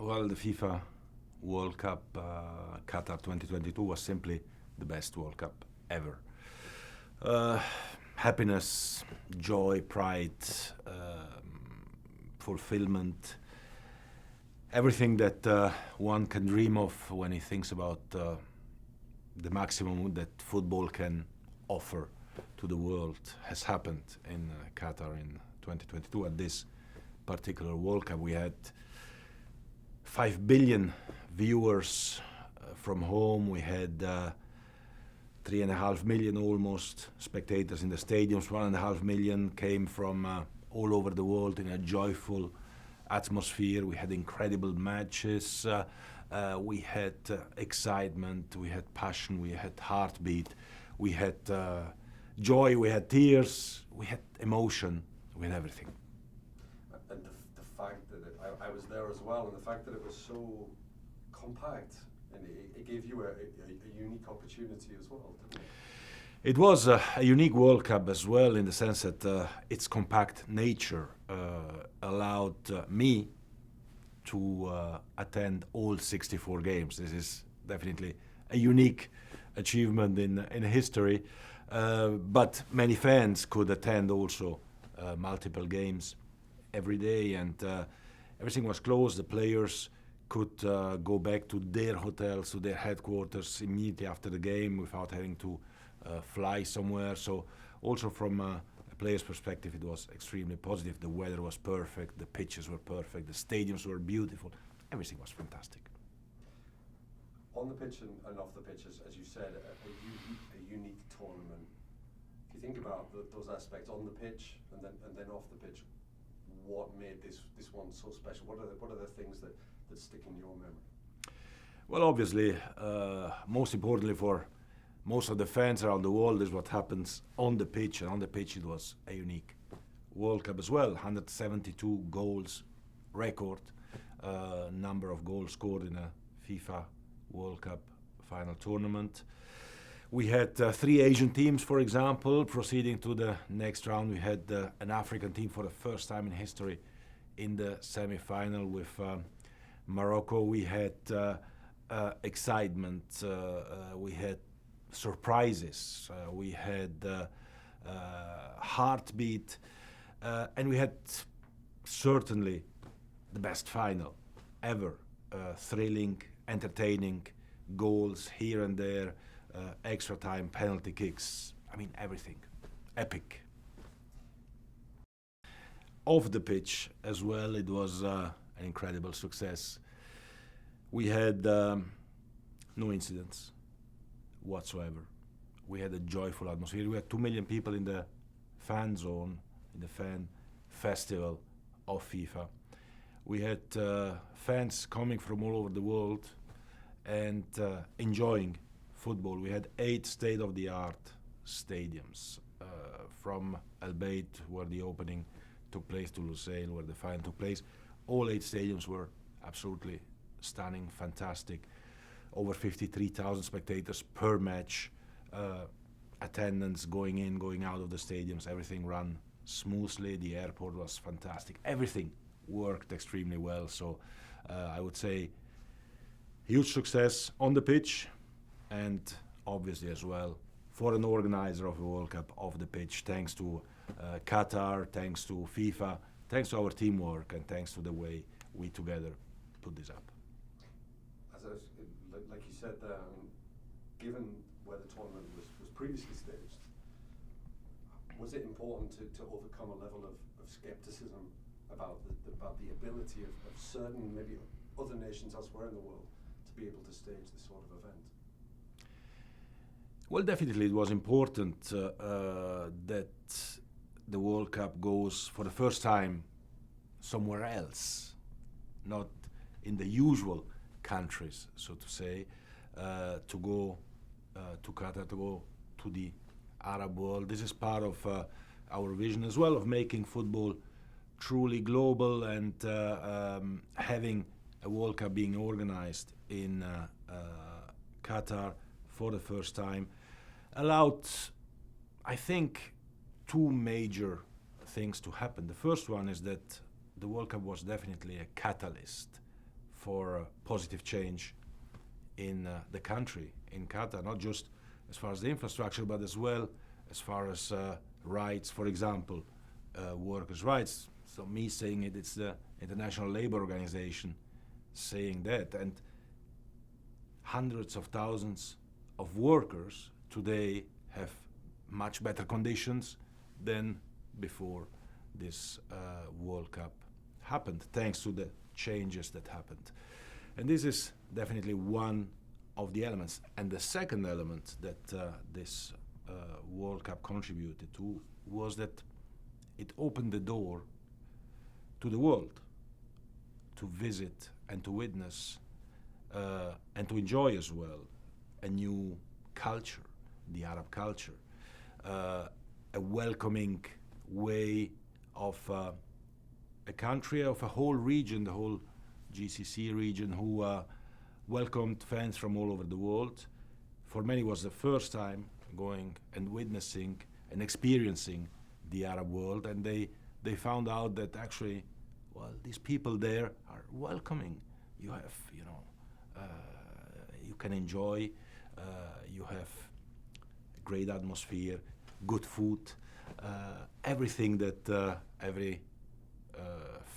Well, the FIFA World Cup Qatar 2022 was simply the best World Cup ever. Happiness, joy, pride, fulfillment, everything that one can dream of when he thinks about the maximum that football can offer to the world has happened in Qatar in 2022. At this particular World Cup, we had 5 billion viewers from home. We had 3.5 million almost spectators in the stadiums. 1.5 million came from all over the world in a joyful atmosphere. We had incredible matches. We had excitement. We had passion. We had heartbeat. We had joy. We had tears. We had emotion. We had everything. And the fact that I was there as well, and the fact that it was so compact, and it gave you a unique opportunity as well, didn't it? It was a unique World Cup as well, in the sense that its compact nature allowed me to attend all 64 games. This is definitely a unique achievement in history, but many fans could attend also multiple games every day, and everything was closed. The players could go back to their hotels, to their headquarters immediately after the game without having to fly somewhere. So also from a player's perspective, it was extremely positive. The weather was perfect, the pitches were perfect, the stadiums were beautiful, everything was fantastic. On the pitch and off the pitch, as you said, a unique tournament. If you think about those aspects on the pitch and then off the pitch, what made this one so special? What are the things that stick in your memory? Well, obviously, most importantly for most of the fans around the world is what happens on the pitch, and on the pitch it was a unique World Cup as well. 172 goals record, number of goals scored in a FIFA World Cup final tournament. We had 3 Asian teams, for example, proceeding to the next round. We had an African team for the first time in history in the semi-final with Morocco. We had excitement, we had surprises, we had heartbeat, and we had certainly the best final ever. Thrilling, entertaining, goals here and there, extra time, penalty kicks, I mean everything, epic. Off the pitch as well, it was an incredible success. We had no incidents whatsoever. We had a joyful atmosphere. We had 2 million people in the fan zone, in the fan festival of FIFA. We had fans coming from all over the world and enjoying football. We had 8 state-of-the-art stadiums, from Al Bayt, where the opening took place, to Lusail, where the final took place. All 8 stadiums were absolutely stunning, fantastic. Over 53,000 spectators per match. Attendance going in, going out of the stadiums, everything ran smoothly. The airport was fantastic. Everything worked extremely well. So I would say huge success on the pitch, and obviously as well for an organizer of a World Cup off the pitch, thanks to Qatar, thanks to FIFA, thanks to our teamwork, and thanks to the way we together put this up. Like you said there, given where the tournament was previously staged, was it important to overcome a level of skepticism about the ability of certain, maybe other nations elsewhere in the world to be able to stage this sort of event? Well, definitely it was important that the World Cup goes for the first time somewhere else, not in the usual countries, so to say, to go to Qatar, to go to the Arab world. This is part of our vision as well, of making football truly global, and having a World Cup being organized in Qatar for the first time allowed, I think, 2 major things to happen. The first one is that the World Cup was definitely a catalyst for positive change in the country, in Qatar, not just as far as the infrastructure, but as well as far as rights, for example, workers' rights. So me saying it, it's the International Labour Organization saying that. And hundreds of thousands of workers today have much better conditions than before this World Cup happened, thanks to the changes that happened. And this is definitely one of the elements. And the second element that this World Cup contributed to was that it opened the door to the world to visit and to witness and to enjoy as well a new culture, the Arab culture, a welcoming way of a country, of a whole region, the whole GCC region, who welcomed fans from all over the world. For many it was the first time going and witnessing and experiencing the Arab world, and they found out that actually, well, these people there are welcoming. You have, you can enjoy, you have a great atmosphere, good food, everything that every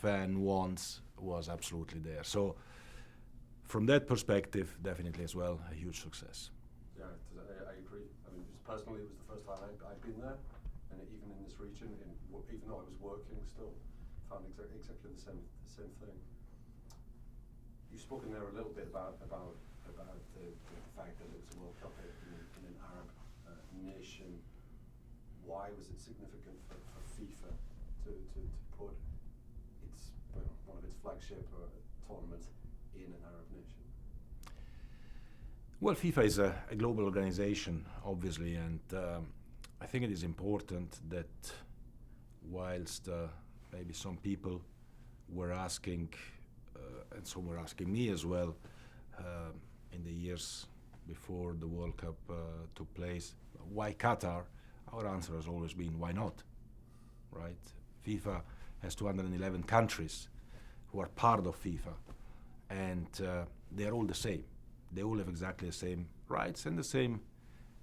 fan wants was absolutely there. So from that perspective, definitely as well, a huge success. Yeah, I agree. I mean, personally, it was the first time I'd been there, and even in this region, even though I was working, still found exactly the same thing. You've spoken there a little bit about the fact that it was a World Cup in an Arab nation. Why was it significant for FIFA to put its one of its flagship tournaments in an Arab nation? Well, FIFA is a global organization, obviously, and I think it is important that whilst maybe some people were asking, and some were asking me as well, in the years before the World Cup took place, why Qatar? Our answer has always been, why not? Right? FIFA has 211 countries who are part of FIFA, and they're all the same. They all have exactly the same rights and the same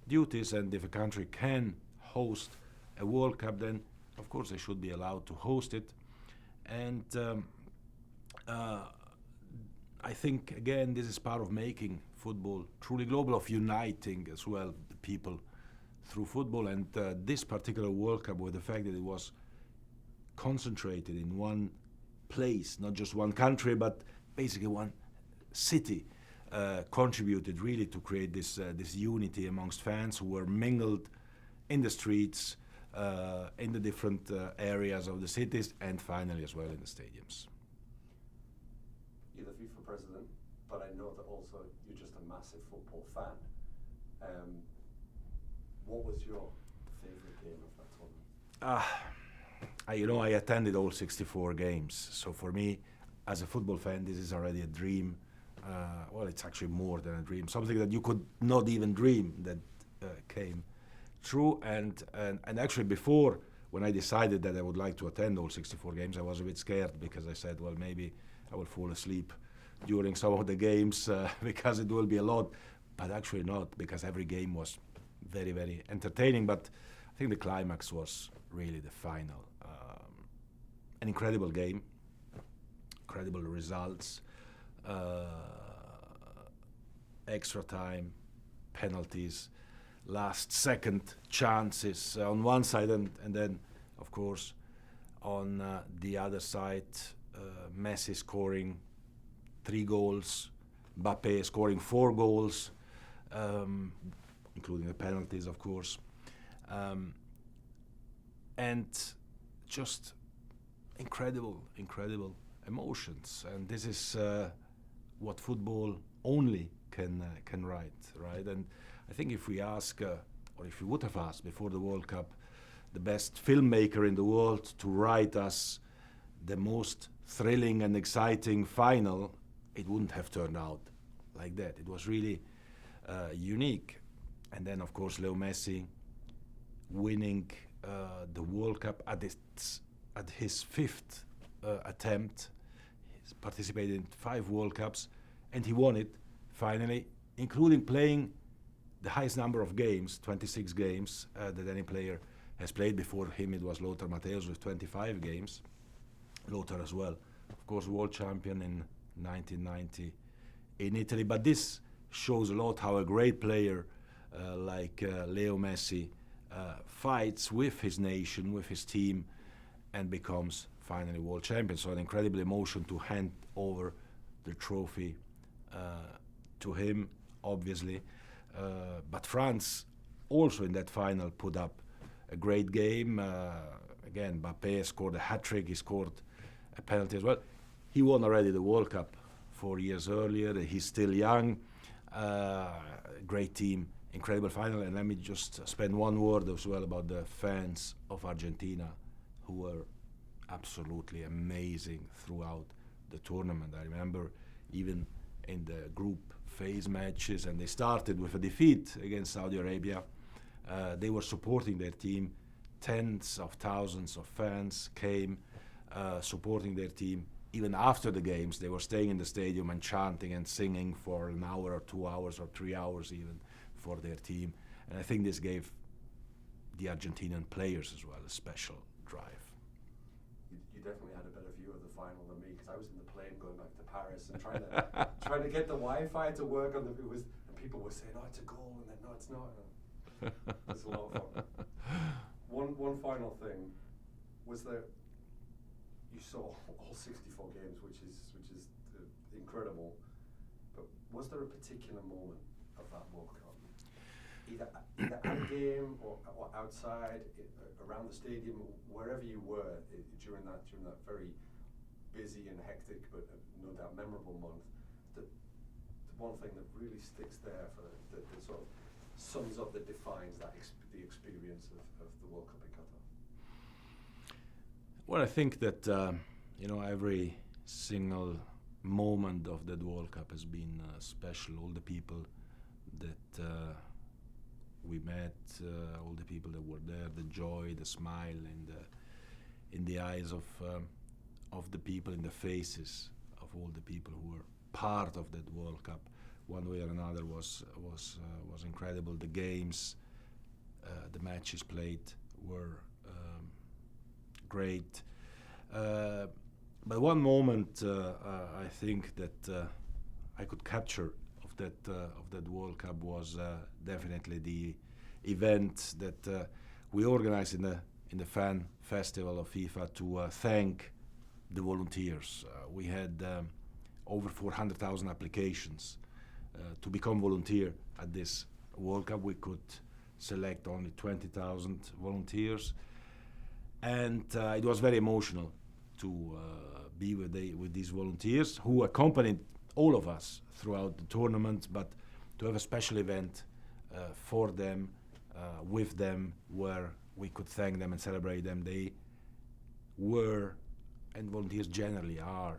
duties, and if a country can host a World Cup, then of course they should be allowed to host it. And I think, again, this is part of making football truly global, of uniting as well the people through football. And this particular World Cup, with the fact that it was concentrated in one place, not just one country, but basically one city, contributed really to create this unity amongst fans who were mingled in the streets, in the different areas of the cities, and finally as well in the stadiums. You're the FIFA president, but I know that also you're just a massive football fan. What was your favorite game of that tournament? I attended all 64 games, so for me, as a football fan, this is already a dream. Well, it's actually more than a dream, something that you could not even dream that came true. And actually before, when I decided that I would like to attend all 64 games, I was a bit scared, because I said, well, maybe I will fall asleep during some of the games because it will be a lot, but actually not, because every game was very, very entertaining. But I think the climax was really the final. An incredible game, incredible results, extra time, penalties, last second chances on one side, and then of course on the other side, Messi scoring 3 goals, Mbappe scoring 4 goals, including the penalties, of course, and just incredible emotions. And this is what football only can write, right? And I think if we ask, or if we would have asked before the World Cup, the best filmmaker in the world to write us the most thrilling and exciting final, it wouldn't have turned out like that. It was really unique. And then, of course, Leo Messi winning the World Cup at his 5th attempt, participated in 5 World Cups, and he won it finally, including playing the highest number of games, 26 games that any player has played. Before him it was Lothar Matthäus with 25 games. Lothar as well, of course, world champion in 1990 in Italy. But this shows a lot how a great player like Leo Messi fights with his nation, with his team, and becomes finally world champion. So an incredible emotion to hand over the trophy to him, obviously. But France also in that final put up a great game. Again, Mbappé scored a hat-trick, he scored a penalty as well. He won already the World Cup 4 years earlier. He's still young. Great team, incredible final. And let me just spend one word as well about the fans of Argentina, who were absolutely amazing throughout the tournament. I remember even in the group phase matches, and they started with a defeat against Saudi Arabia. They were supporting their team. Tens of thousands of fans came supporting their team. Even after the games, they were staying in the stadium and chanting and singing for an hour or 2 hours or 3 hours even for their team. And I think this gave the Argentinian players as well a special drive. You definitely had a better view of the final than me, because I was in the plane going back to Paris and trying to get the Wi-Fi to work on the. And people were saying, "Oh, it's a goal," and then, "No, it's not." It's a lot of fun. One final thing was that you saw all 64 games, which is incredible. But was there a particular moment of that World Cup, either at a game or outside, around the stadium, wherever you were during that very busy and hectic, but no doubt memorable month? The one thing that really sticks there for that sort of sums up, that defines the experience of the World Cup in Qatar. Well, I think that every single moment of that World Cup has been special. All the people that we met, all the people that were there, the joy, the smile in the eyes of the people, in the faces of all the people who were part of that World Cup, one way or another, was incredible. The games, the matches played were great. But one moment I think that I could capture of that World Cup was definitely the event that we organized in the fan festival of FIFA to thank the volunteers. We had over 400,000 applications to become volunteer at this World Cup. We could select only 20,000 volunteers, and it was very emotional to be with these volunteers who accompanied all of us throughout the tournament, but to have a special event for them, with them, where we could thank them and celebrate them. They were, and volunteers generally are,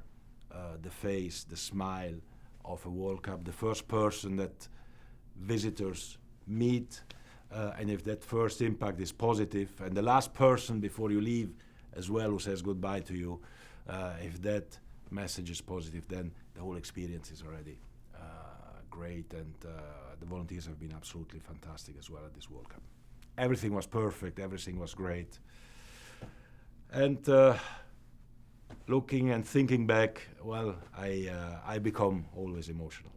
the face, the smile of a World Cup, the first person that visitors meet, and if that first impact is positive, and the last person before you leave as well who says goodbye to you, if that message is positive, then the whole experience is already great, and the volunteers have been absolutely fantastic as well at this World Cup. Everything was perfect, everything was great. And looking and thinking back, well, I become always emotional.